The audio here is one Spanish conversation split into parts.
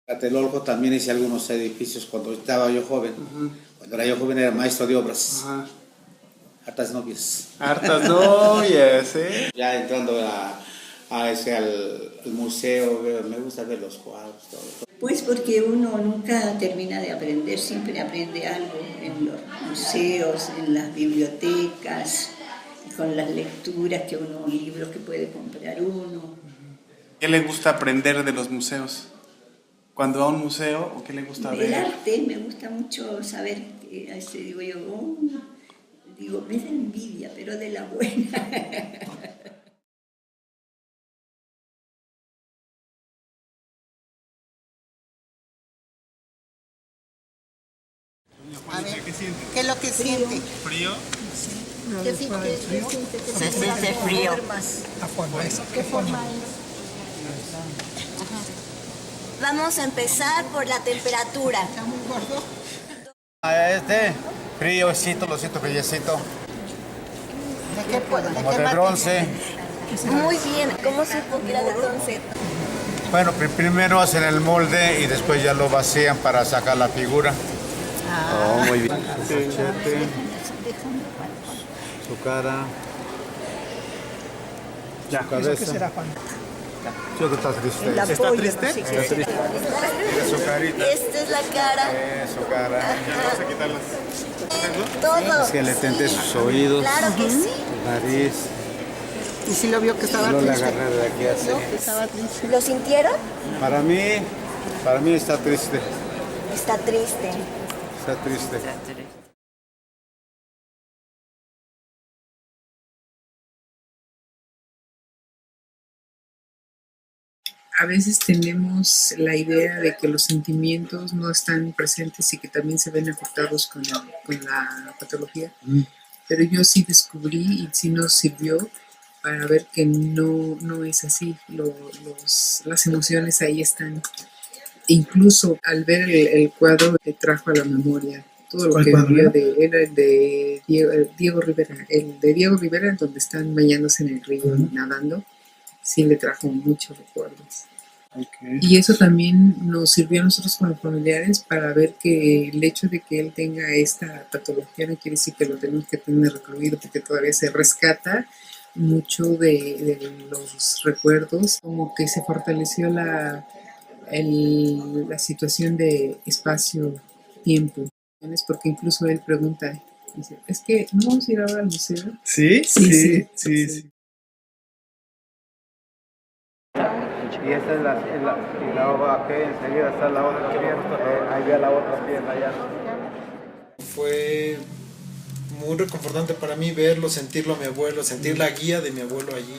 Tlatelolco también hice algunos edificios cuando estaba yo joven. Cuando era yo joven era maestro de obras. Hartas novias. Hartas novias, ¿eh? Ya entrando al museo, me gusta ver los cuadros, todo. Pues porque uno nunca termina de aprender, siempre aprende algo en los museos, en las bibliotecas, con las lecturas que uno, libros que puede comprar uno. ¿Qué le gusta aprender de los museos? Cuando va a un museo, ¿o qué le gusta ver? El arte, me gusta mucho saber, digo yo, digo, me da envidia, pero de la buena. A ver, ¿qué es lo que siente? ¿Frío? ¿Qué siente? Se siente frío. ¿Qué forma es? Vamos a empezar por la temperatura. ¿Está muy gordo? Friocito, lo siento, friecito. ¿De qué puedo? Como de bronce. Muy bien. ¿Cómo supo que era de bronce? Bueno, primero hacen el molde y después ya lo vacían para sacar la figura. Oh, muy bien. Su cara. Ya. Su cabeza. ¿Qué será, Juan? Yo que está triste. ¿Está triste? Sí, Está triste. Su carita. Esta es la cara. Su cara. Vamos a quitarlas. Todo. Es que le tente sus oídos, Claro que sí. su nariz. ¿Y si lo vio que estaba No le triste? agarré de aquí así. ¿No? Que estaba triste. ¿Lo sintieron? Para mí está triste. Está triste. Está triste. A veces tenemos la idea de que los sentimientos no están presentes y que también se ven afectados con la patología. Pero yo sí descubrí y sí nos sirvió para ver que no es así. Las emociones ahí están. Incluso al ver el cuadro te trajo a la memoria todo lo que vivió era el de Diego Rivera. El de Diego Rivera, donde están bañándose en el río y nadando, sí le trajo muchos recuerdos. Okay. Y eso también nos sirvió a nosotros como familiares para ver que el hecho de que él tenga esta patología no quiere decir que lo tenemos que tener recluido, porque todavía se rescata mucho de los recuerdos, como que se fortaleció la situación de espacio-tiempo, porque incluso él pregunta, dice, es que ¿no vamos a ir ahora al museo? ¿Sí? Sí. Y esta es la obra que enseguida está la otra pierna, ahí ve la otra pierna ya. Fue muy reconfortante para mí verlo, sentirlo a mi abuelo, sentir la guía de mi abuelo allí.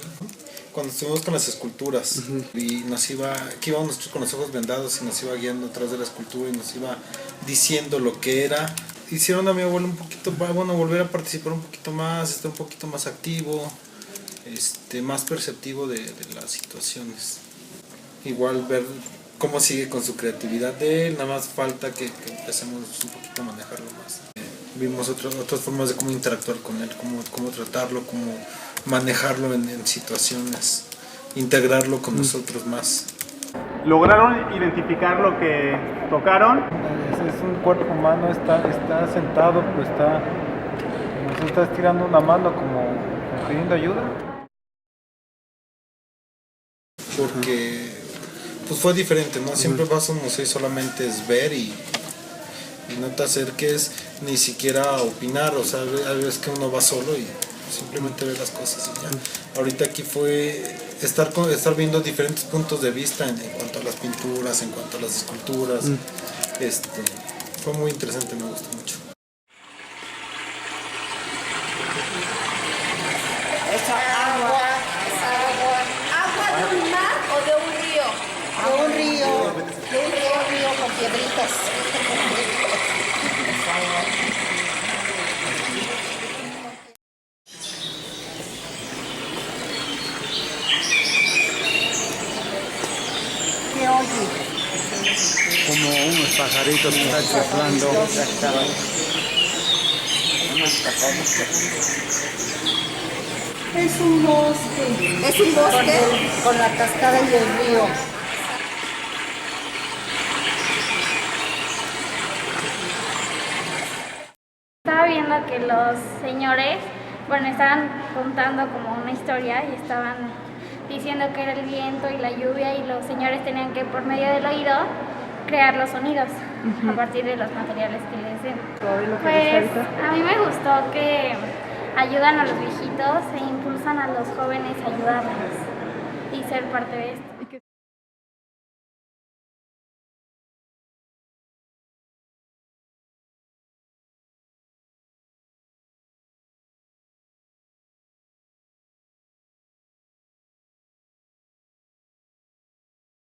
Cuando estuvimos con las esculturas y aquí íbamos nosotros con los ojos vendados y nos iba guiando atrás de la escultura y nos iba diciendo lo que era. Hicieron a mi abuelo un poquito, bueno, volver a participar un poquito más, estar un poquito más activo, más perceptivo de las situaciones. Igual ver cómo sigue con su creatividad de él, nada más falta que empecemos un poquito a manejarlo más. Vimos otras formas de cómo interactuar con él, cómo tratarlo, cómo manejarlo en situaciones, integrarlo con nosotros más. ¿Lograron identificar lo que tocaron? Es un cuerpo humano, está sentado, pues nos está estirando una mano como pidiendo ayuda. Porque pues fue diferente, ¿no? Siempre vas a un museo y solamente es ver y no te acerques ni siquiera a opinar, o sea, hay veces que uno va solo y simplemente ve las cosas y ya. Ahorita aquí fue estar viendo diferentes puntos de vista en cuanto a las pinturas, en cuanto a las esculturas. Fue muy interesante, me gustó mucho. ¿Agua de un mar o de un río? De un río con piedritas. ¿Qué oye? Como unos pajaritos que están chiflando. Es un bosque. ¿Es un bosque? Con la cascada y el río. viendo que los señores, bueno, estaban contando como una historia y estaban diciendo que era el viento y la lluvia y los señores tenían que, por medio del oído, crear los sonidos a partir de los materiales que les den. Pues a mí me gustó que ayudan a los viejitos e impulsan a los jóvenes a ayudarlos y ser parte de esto.